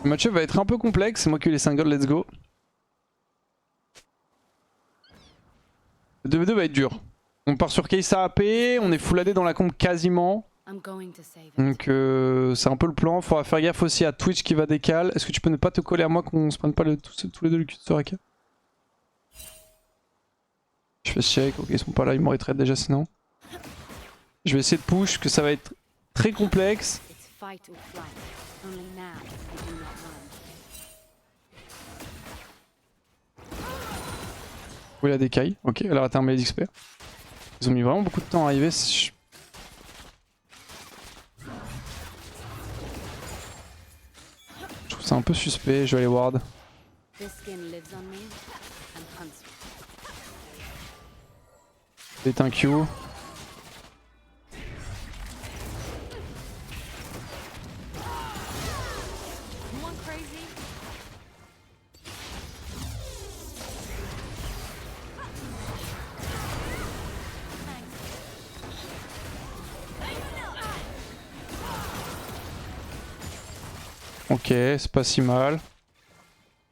Le match-up va être un peu complexe, c'est moi qui ai les 5 gold, let's go. Le 2v2 va être dur. On part sur Kai'Sa AP, on est full AD dans la comp quasiment. Donc c'est un peu le plan, faudra faire gaffe aussi à Twitch qui va décaler. Est-ce que tu peux ne pas te coller à moi qu'on se prenne pas tous les deux le cul de Soraka? Je fais shake, ok ils sont pas là, ils m'auraient trade déjà sinon. Je vais essayer de push, que ça va être très complexe. Oui, il a des cailles. Ok, elle a raté un melee d'XP. Ils ont mis vraiment beaucoup de temps à arriver. Je trouve ça un peu suspect, je vais aller ward. C'est un Q. Ok, c'est pas si mal.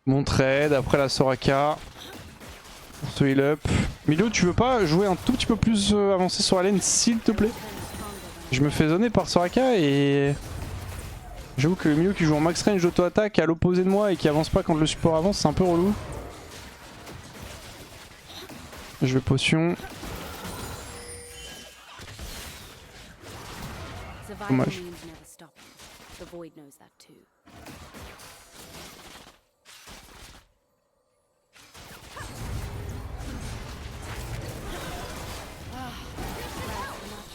Mon trade, après la Soraka. On se heal up. Milo, tu veux pas jouer un tout petit peu plus avancé sur la lane s'il te plaît? Je me fais zoner par Soraka et... J'avoue que Milo qui joue en max range d'auto-attaque à l'opposé de moi et qui avance pas quand le support avance, c'est un peu relou. Je vais potion. Dommage.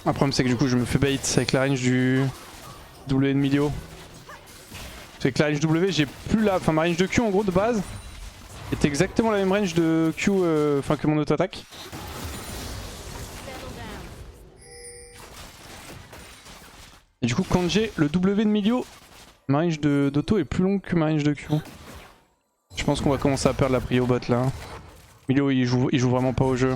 Le problème c'est que du coup je me fais bait avec la range du W de Milio. C'est que la range W j'ai plus la... Enfin ma range de Q en gros de base est exactement la même range de Q enfin que mon auto-attaque. Et du coup quand j'ai le W de Milio, ma range d'auto est plus longue que ma range de Q. Je pense qu'on va commencer à perdre la prio bot là. Milio il joue vraiment pas au jeu.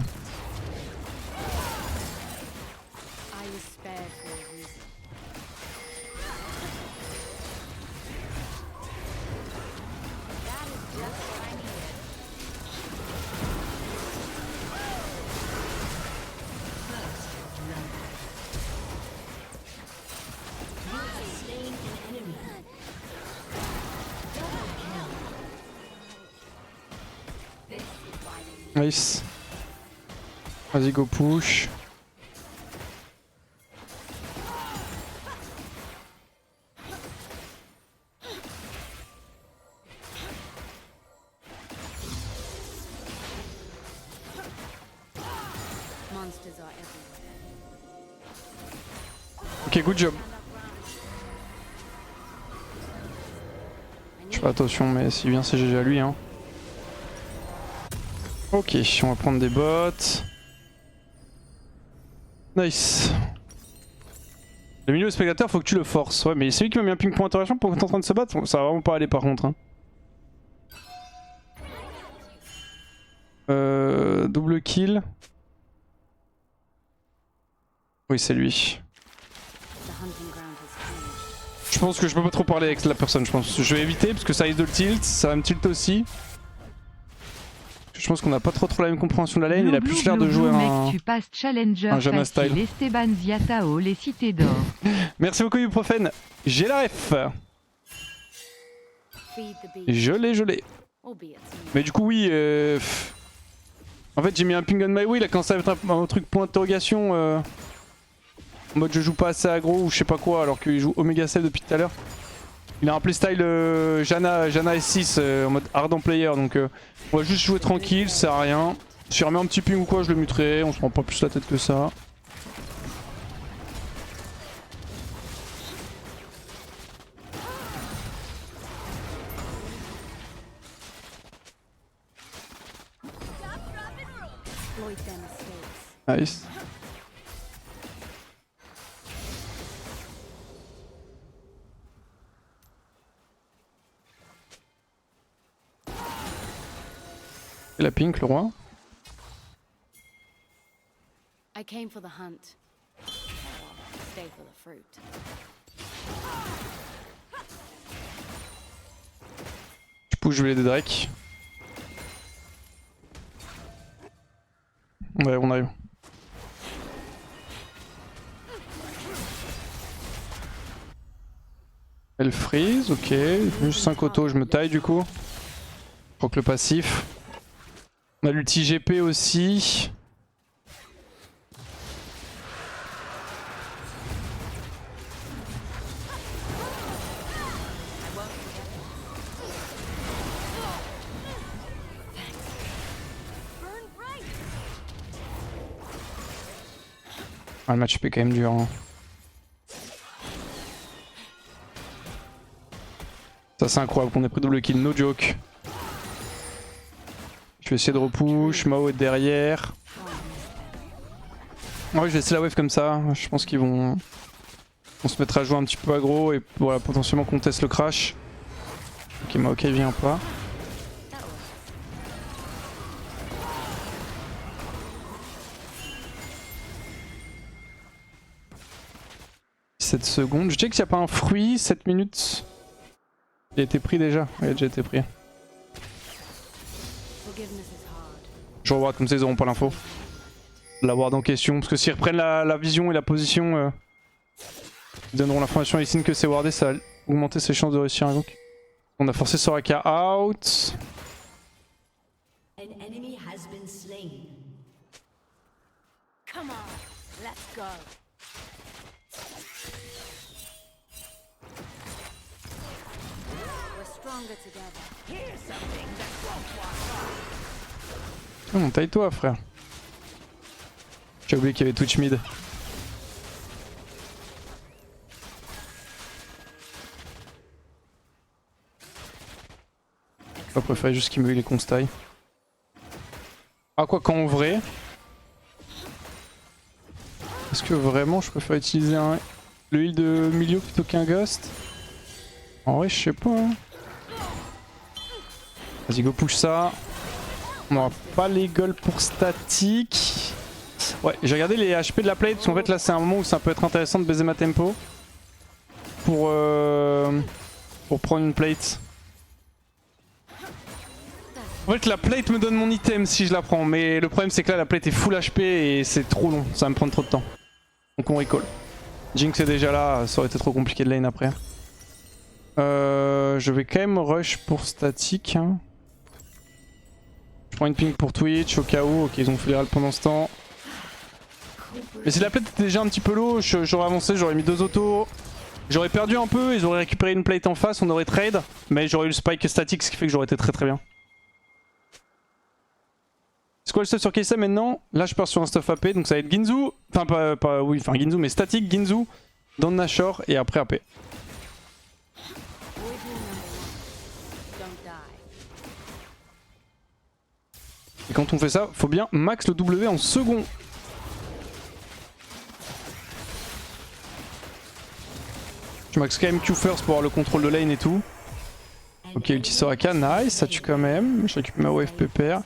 Nice. Vas-y go push. Ok, good job. Je fais attention, mais si bien c'est GG à lui. Hein. Ok, on va prendre des bots. Nice. Le milieu spectateur, faut que tu le forces. Ouais, mais c'est lui qui m'a mis un ping point d'interrogation pour que t'es en train de se battre. Ça va vraiment pas aller par contre. Hein. Double kill. Oui, c'est lui. Je pense que je peux pas trop parler avec la personne, je pense. Je vais éviter parce que ça risque de le tilt, ça va me tilt aussi. Je pense qu'on a pas trop la même compréhension de la lane, il a plus l'air de jouer mec, tu passes challenger un Jama facile, style. Esteban Ziatao, les cités d'or. Merci beaucoup Ibuprofène, j'ai la ref. Je l'ai. Mais du coup oui, en fait j'ai mis un ping on my way, là quand ça va être un truc point d'interrogation. En mode je joue pas assez aggro ou je sais pas quoi alors qu'il joue Omega Cell depuis tout à l'heure. Il a un playstyle Janna S6 en mode ardent player donc on va juste jouer tranquille, ça sert à rien. Si il remet un petit ping ou quoi je le muterai, on se prend pas plus la tête que ça. Nice. Et la pink, le roi. I came for the hunt. Stay for the fruit. push, je vais les Drake. Ouais, on arrive. Elle freeze, ok. Juste 5 autos, je me taille du coup. Je crois que le passif. On a l'ulti GP aussi. Ah, le match est quand même dur. Hein. Ça c'est incroyable qu'on ait pris double kill, no joke. Je vais essayer de repush, Mao est derrière. Ouais, je vais laisser la wave comme ça, je pense qu'ils vont se mettre à jouer un petit peu aggro et voilà, potentiellement qu'on teste le crash. Ok, Maokai vient pas. 7 secondes. Je check s'il n'y a pas un fruit, 7 minutes. Il a été pris déjà. Il a déjà été pris. Je revois comme ça ils auront pas l'info. La ward en question. Parce que s'ils reprennent la vision et la position, ils donneront l'information à Lee Sin que c'est wardé, ça va augmenter ses chances de réussir un hook. On a forcé Soraka out. An enemy has been slain. Come on, let's go. We're stronger together. Here's something that won't walk off. Oh, taille-toi, frère. J'ai oublié qu'il y avait Twitch mid. Je préférais juste qu'il me les constaille. Ah, quoi qu'en vrai. Est-ce que vraiment je préfère utiliser le heal de milieu plutôt qu'un ghost? En vrai, je sais pas. Hein. Vas-y, go push ça. On n'aura pas les goals pour statique. Ouais, j'ai regardé les HP de la plate parce qu'en fait là c'est un moment où ça peut être intéressant de baiser ma tempo. Pour prendre une plate. En fait la plate me donne mon item si je la prends, mais le problème c'est que là la plate est full HP et c'est trop long, ça va me prendre trop de temps. Donc on recall. Jinx est déjà là, ça aurait été trop compliqué de lane après. Je vais quand même rush pour statique. Hein. Je prends une ping pour Twitch au cas où, ok ils ont fait les râles pendant ce temps. Mais si la plate était déjà un petit peu low, j'aurais avancé, j'aurais mis 2 autos. J'aurais perdu un peu, ils auraient récupéré une plate en face, on aurait trade. Mais j'aurais eu le spike statique, ce qui fait que j'aurais été très bien. C'est quoi le stuff sur Kai'Sa maintenant? Là je pars sur un stuff AP, donc ça va être Ginzu. Enfin enfin Ginzu, mais statique, Ginzu, dans Nashor et après AP. Et quand on fait ça, faut bien max le W en second. Je max quand même Q first pour avoir le contrôle de lane et tout. Ok, ulti Soraka, nice, ça tue quand même. Je récupère ma wave PPR.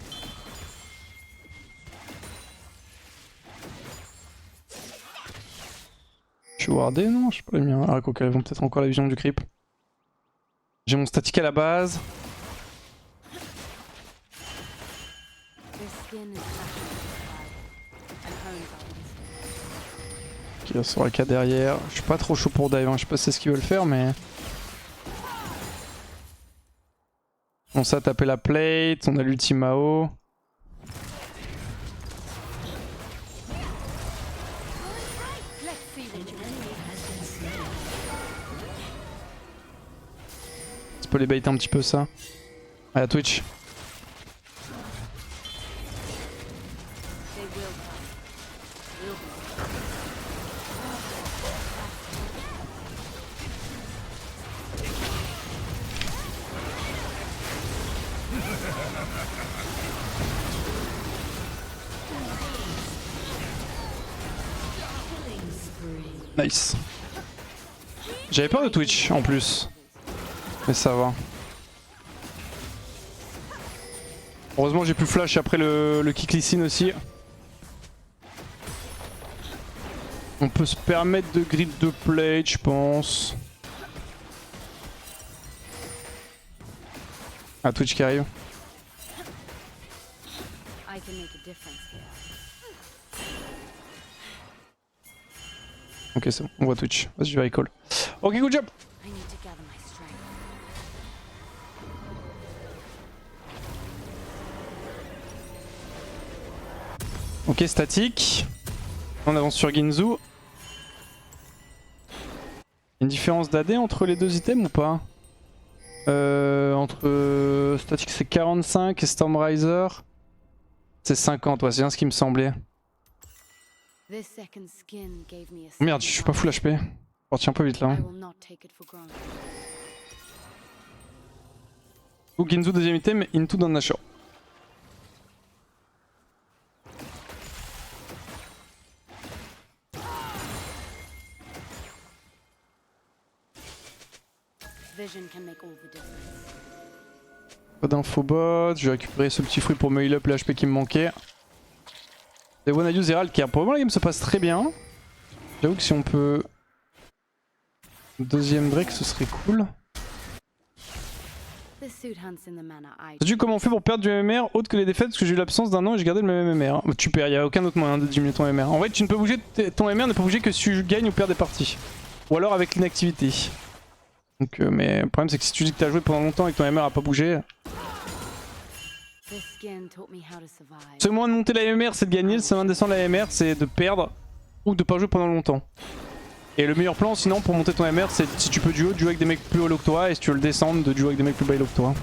Je suis wardé, non? Je sais pas les miens. Ah, quoi qu'elles vont peut-être encore la vision du creep. J'ai mon statique à la base. Ok, il y a Soraka derrière. Je suis pas trop chaud pour dive, hein. Je sais pas si c'est ce qu'ils veulent faire, mais... On s'est tapé la plate, on a l'ulti Mao. Tu peux les baiter un petit peu ça. Allez, à Twitch. Nice. J'avais peur de Twitch en plus. Mais ça va. Heureusement j'ai pu flash après le kick Lee Sin aussi. On peut se permettre de grid de plate je pense. Ah, Twitch qui arrive. I can make a difference here. Ok, c'est bon, on voit Twitch. Vas-y, je vais recall. Ok, good job. I need to gather my strength. Ok, statique. On avance sur Ginzu. Une différence d'AD entre les deux items ou pas? Entre statique c'est 45 et Stormriser c'est 50, ouais c'est bien ce qui me semblait. This second skin gave me a Oh merde, je suis pas full HP. On retient un peu vite là. I Hein. will not take it for granted. Ou Ginzu deuxième item, Into dans Nashor. Vision can make all the difference. Pas d'infobot, je vais récupérer ce petit fruit pour me heal up les HP qui me manquaient. Et Wanayu Zeral qui a pour le moment la game se passe très bien. J'avoue que si on peut... Deuxième Drake ce serait cool. The suit hunts in the manner I Sais-tu comment on fait pour perdre du MMR autre que les défaites? Parce que j'ai eu l'absence d'un an et j'ai gardé le même MMR. Hein. Tu perds, il n'y a aucun autre moyen de diminuer ton MMR. En vrai tu ne peux bouger, ton MMR ne peut bouger que si tu gagnes ou perds des parties. Ou alors avec l'inactivité. Donc, mais le problème c'est que si tu dis que tu as joué pendant longtemps et que ton MMR a pas bougé... This skin taught me how to survive. Le seul moyen de monter la MMR c'est de gagner, le seul moyen de descendre la MMR c'est de perdre ou de pas jouer pendant longtemps. Et le meilleur plan sinon pour monter ton MMR c'est si tu peux duo, jouer avec des mecs plus hauts que toi, et si tu veux le descendre de jouer avec des mecs plus bas que toi.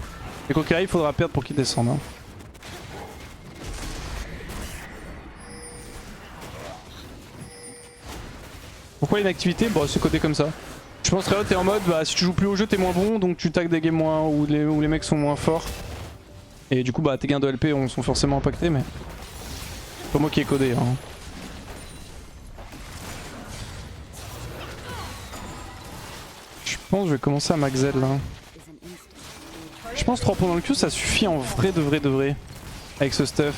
Et quoi qu'il arrive il faudra perdre pour qu'ils descendent. Hein. Pourquoi l'inactivité? Bon c'est codé comme ça. Je pense que t'es en mode bah si tu joues plus au jeu t'es moins bon donc tu tags des games moins où les mecs sont moins forts. Et du coup bah tes gains de LP sont forcément impactés mais... C'est pas moi qui ai codé hein. Je pense que je vais commencer à Maxel là. Is an instinct. Je pense 3 points dans le cul ça suffit en vrai de vrai. Avec ce stuff.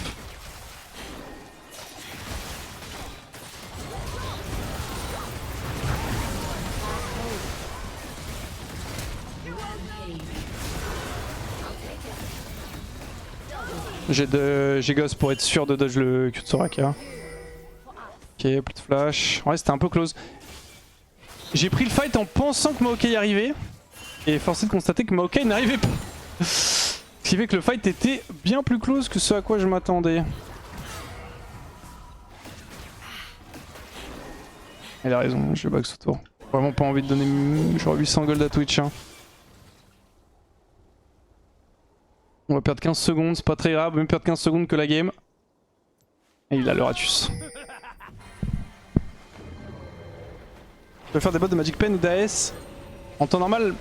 J'ai Ghost pour être sûr de dodge le Q de Soraka. Ok, plus de flash. Ouais, c'était un peu close. J'ai pris le fight en pensant que Maokai arrivait. Et forcé de constater que Maokai n'arrivait pas. Ce qui fait que le fight était bien plus close que ce à quoi je m'attendais. Elle a raison, je vais back ce tour. Vraiment pas envie de donner genre 800 gold à Twitch. Hein. On va perdre 15 secondes, c'est pas très grave, même perdre 15 secondes que la game. Et il a le Ratus. Je vais faire des bots de Magic Pen ou d'AS. En temps normal,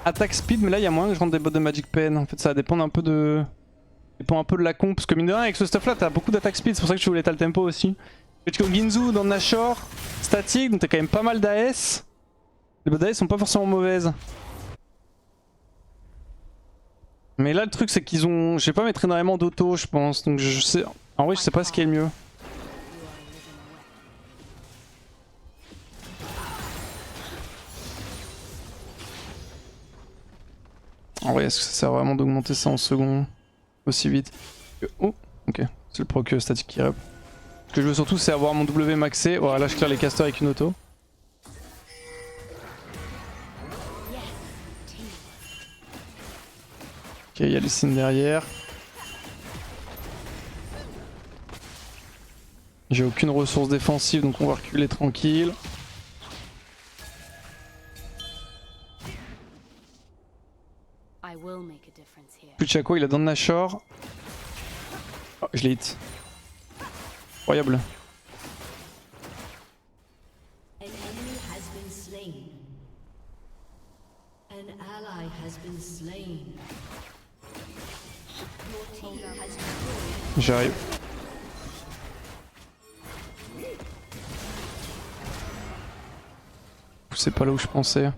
attaque speed, mais là il y a moyen que je rentre des bots de Magic Pen. En fait ça dépend un peu de... dépend un peu de la comp, parce que mine de rien avec ce stuff là t'as beaucoup d'attaque speed, c'est pour ça que je voulais l'étal tempo aussi. Ginzu dans Nashor, statique, donc t'as quand même pas mal d'AS. Les bots d'AS sont pas forcément mauvaises. Mais là le truc c'est qu'ils ont... Je vais pas mettre énormément d'auto je pense, donc je sais... En vrai je sais pas ce qui est le mieux. En vrai est-ce que ça sert vraiment d'augmenter ça en second aussi vite? Oh ok, c'est le proc statique qui rep. Ce que je veux surtout c'est avoir mon W maxé. Voilà là je clear les casters avec une auto. Ok, il y a les signes derrière. J'ai aucune ressource défensive donc on va reculer tranquille. I will make a difference here. Plus de Chaco, il a dans Nashor. Oh, je l'ai hit. Incroyable. An enemy has been slain. An ally has been slain. Your team has destroyed. J'arrive. C'est pas là où je pensais.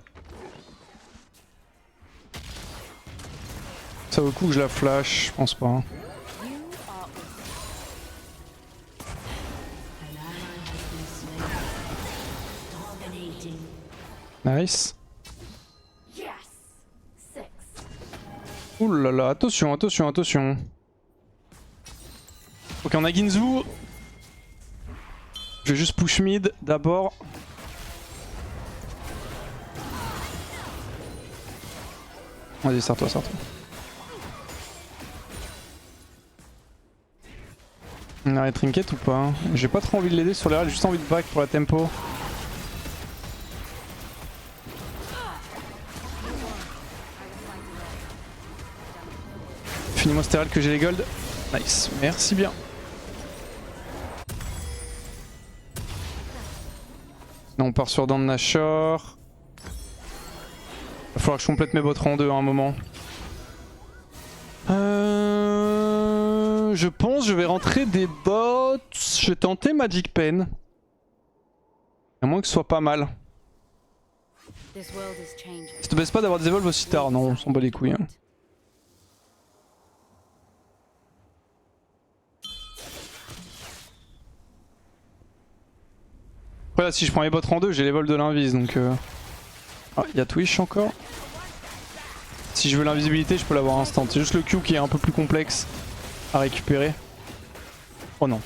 Ça vaut le coup que je la flash, je pense pas. Hein. An ally has been slain. Dominating. Nice. Yes! 6. Ouh là là, attention, attention, attention. Ok, on a Ginzu. Je vais juste push mid d'abord. Vas-y, sors-toi, sors-toi. On arrête trinket ou pas hein. J'ai pas trop envie de l'aider sur les rails, j'ai juste envie de back pour la tempo. Finis-moi stérile que j'ai les golds. Nice, merci bien. Là on part sur Dan Nashor. Va falloir que je complète mes bots en deux à un moment. Je pense je vais rentrer des bots. Je vais tenter Magic Pen. À moins que ce soit pas mal. This world is changing. Ça te baisse pas d'avoir des evolves aussi tard, non, on s'en bat les couilles. Hein. Après là si je prends mes bots en deux, j'ai les vols de l'invis donc... Ah, il y a Twitch encore. Si je veux l'invisibilité, je peux l'avoir instant. C'est juste le Q qui est un peu plus complexe à récupérer. Oh non.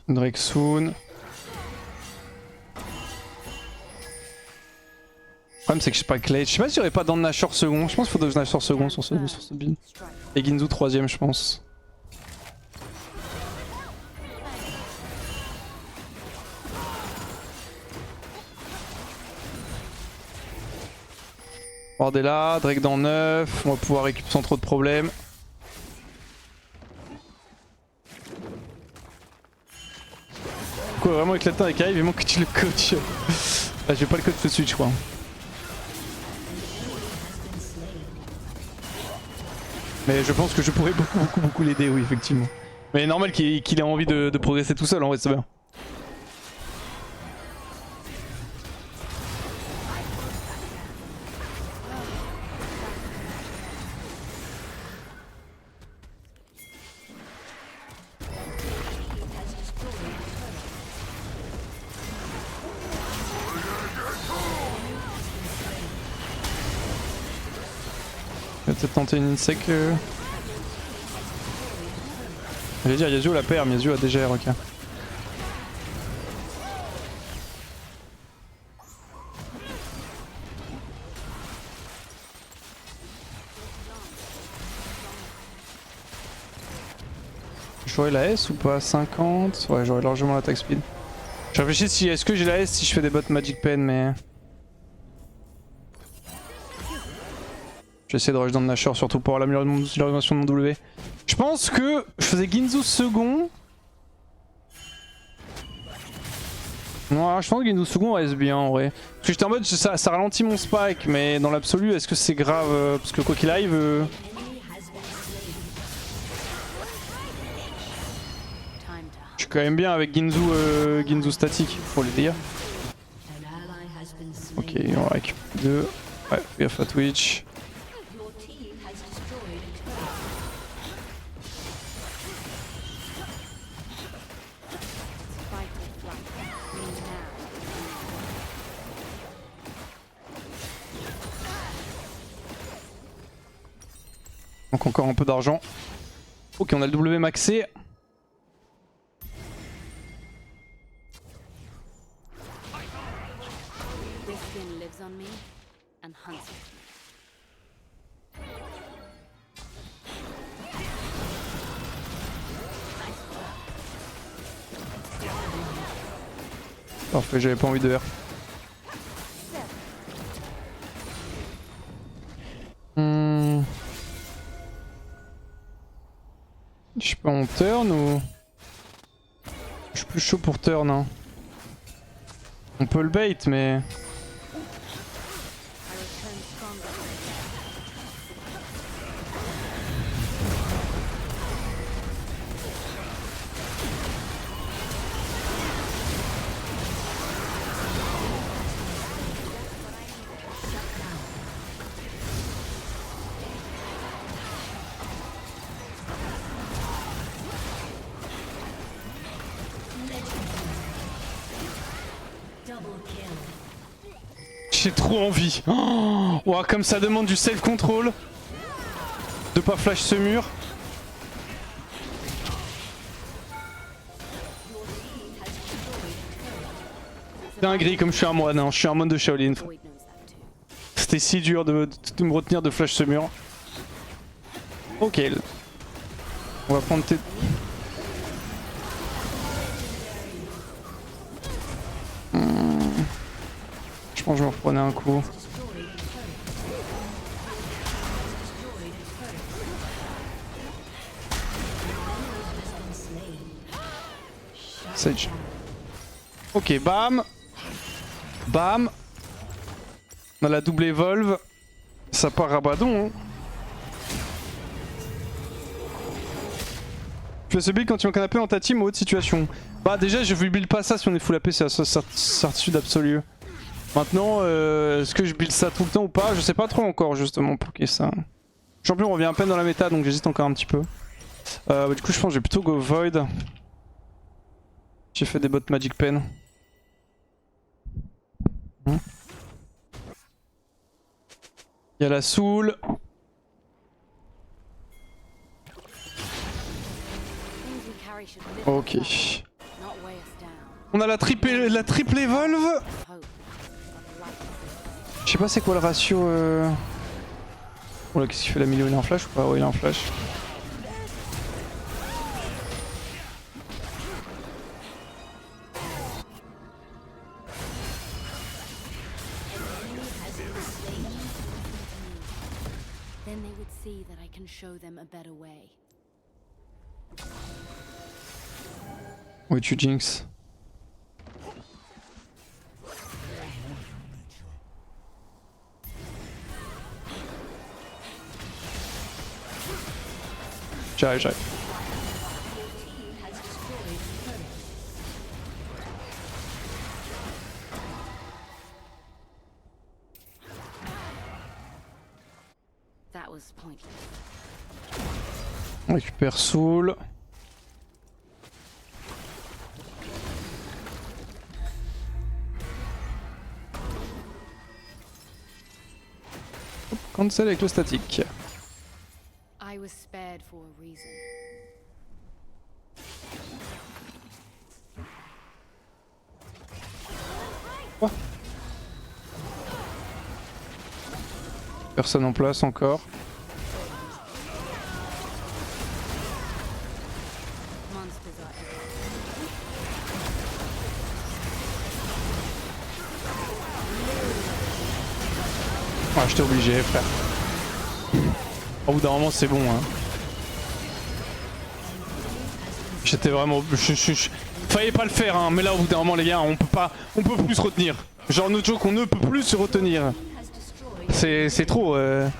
Drake soon. Le problème c'est que je sais pas Clay. Je sais pas s'il y aurait pas dans Nashor second. Je pense qu'il faudrait que je Nashor second sur ce build. Et Ginzu troisième je pense. Ward est là, Drake dans 9, on va pouvoir récupérer sans trop de problèmes. Quoi vraiment éclatant avec Hive, il manque que tu le coach. Ah, je vais pas le coach tout de suite je crois. Mais je pense que je pourrais beaucoup l'aider, oui effectivement. Mais normal qu'il ait envie de progresser tout seul en vrai, c'est bien. Je vais peut-être tenter une insec. J'allais dire Yasuo la perm, Yasuo a DGR, ok. J'aurais la S ou pas 50? Ouais, j'aurais largement l'attaque speed. Je réfléchis si est-ce que j'ai la S si je fais des bots Magic Pen, mais... Je vais essayer de rush dans le Nashor surtout pour avoir l'amélioration de mon W. Je pense que je faisais Ginzu second. Ouais, je pense que Ginzu second reste bien en vrai. Parce que j'étais en mode ça ralentit mon spike, mais dans l'absolu est-ce que c'est grave parce que quoi qu'il arrive... Je suis quand même bien avec Ginzu statique pour les dégâts. Ok, on récupère 2. Ouais, fais gaffe à Twitch. Donc encore un peu d'argent. Ok, on a le W maxé. Parfait, j'avais pas envie de R. Je sais pas, on turn ou... Je suis plus chaud pour turn hein. On peut le bait mais... J'ai trop envie. Oh, ouah, comme ça demande du self-control. De pas flash ce mur. Dinguerie comme je suis un moine, hein. Je suis un moine de Shaolin. C'était si dur de me retenir de flash ce mur. Ok. On va prendre tes... Je pense que je me reprenais un coup. Sage. Ok, bam. Bam. On a la double evolve. Ça part rabadon. Hein. Tu fais ce build quand tu es en canapé dans ta team ou autre situation. Bah déjà je build pas ça si on est full AP, c'est la certitude absolue. Maintenant, est-ce que je build ça tout le temps ou pas? Je sais pas trop encore justement pour qu'il y ait ça. Champion revient à peine dans la méta donc j'hésite encore un petit peu. Du coup je pense que je vais plutôt go Void. J'ai fait des bots Magic Pen. Il y a la Soul. Ok. On a la triple evolve. Je sais pas c'est quoi le ratio. Oh là, qu'est-ce qu'il fait la milieu? Il est en flash ou pas? Ouais, il est en flash. Then they would see that I can show them a better way. Oui, tu jinx. J'arrive, j'arrive. That was pointless. On récupère Soul. Cancel avec le statique. I was spared for a reason. Oh. Personne en place encore. Monsters are Ah, j'étais obligé, frère. Au bout d'un moment, c'est bon. Hein. J'étais vraiment. Fallait pas le faire, hein. Mais là, au bout d'un moment, les gars, on peut plus se retenir. Genre, notre joke, on ne peut plus se retenir. C'est trop. Il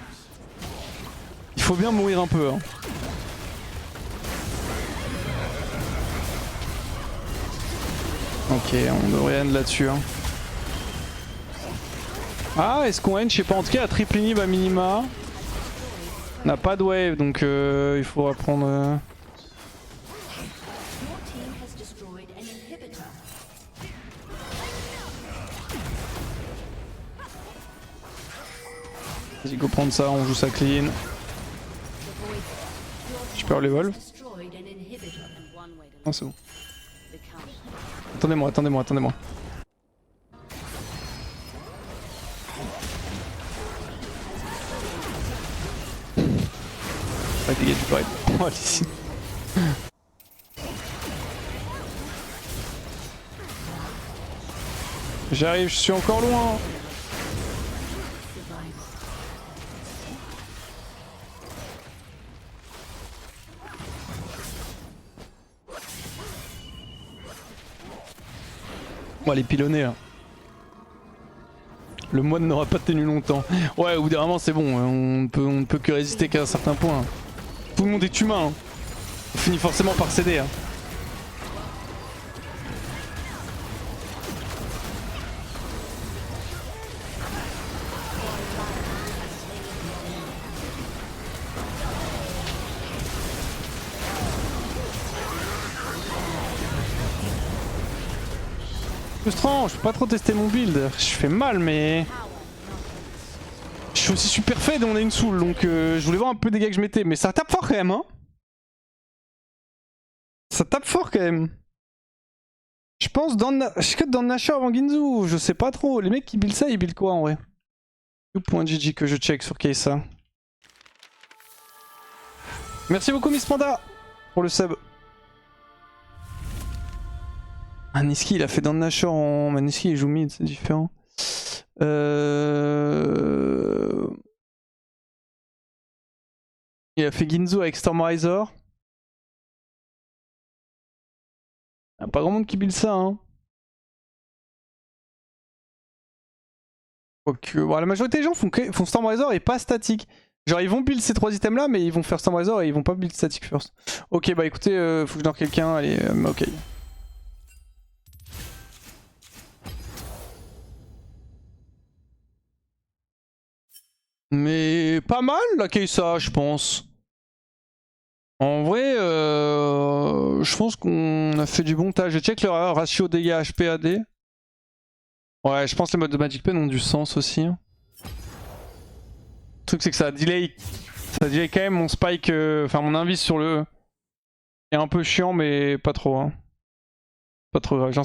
faut bien mourir un peu. Hein. Ok, on devrait end là-dessus. Hein. Ah, est-ce qu'on end? Je sais pas, en tout cas, la triple inhib à minima. On n'a pas de wave, donc il faudra prendre. Vas-y, go prendre ça, on joue ça clean. Je perds les vols. Non, c'est bon. Attendez-moi, attendez-moi, attendez-moi. Ah, dégage du pipe. Oh, allez-y. J'arrive, je suis encore loin. On va les pilonner là. Le moine n'aura pas tenu longtemps. Ouais, au bout d'un moment c'est bon, on ne peut que résister qu'à un certain point. Tout le monde est humain. Hein. On finit forcément par céder. Hein. Frustrant, je peux pas trop tester mon build. Je fais mal mais... suis aussi super fed et on a une soul, donc je voulais voir un peu des dégâts que je mettais. Mais ça tape fort quand même, hein. Ça tape fort quand même. Je pense je cut dans Nashor avant Ginzu, je sais pas trop. Les mecs qui build ça, ils build quoi en vrai? .gg que je check sur Keisa. Merci beaucoup Miss Panda pour le sub. Ah Niski il a fait dans Nashor en... Mais Niski il joue mid, c'est différent. Il a fait Ginzu avec Stormriser. Y'a pas grand monde qui build ça hein. Donc, bon, la majorité des gens font Stormriser et pas statique. Genre ils vont build ces 3 items là mais ils vont faire Stormriser et ils vont pas build static first. Ok bah écoutez, faut que je dors quelqu'un, allez, ok. Mais pas mal la Keisa je pense. En vrai, je pense qu'on a fait du bon tas. Je check le ratio dégâts HP AD. Ouais, je pense que les modes de Magic Pen ont du sens aussi. Le truc c'est que ça delay quand même mon spike, enfin mon invis sur le... est un peu chiant mais pas trop. Hein. Pas trop grave, j'en sais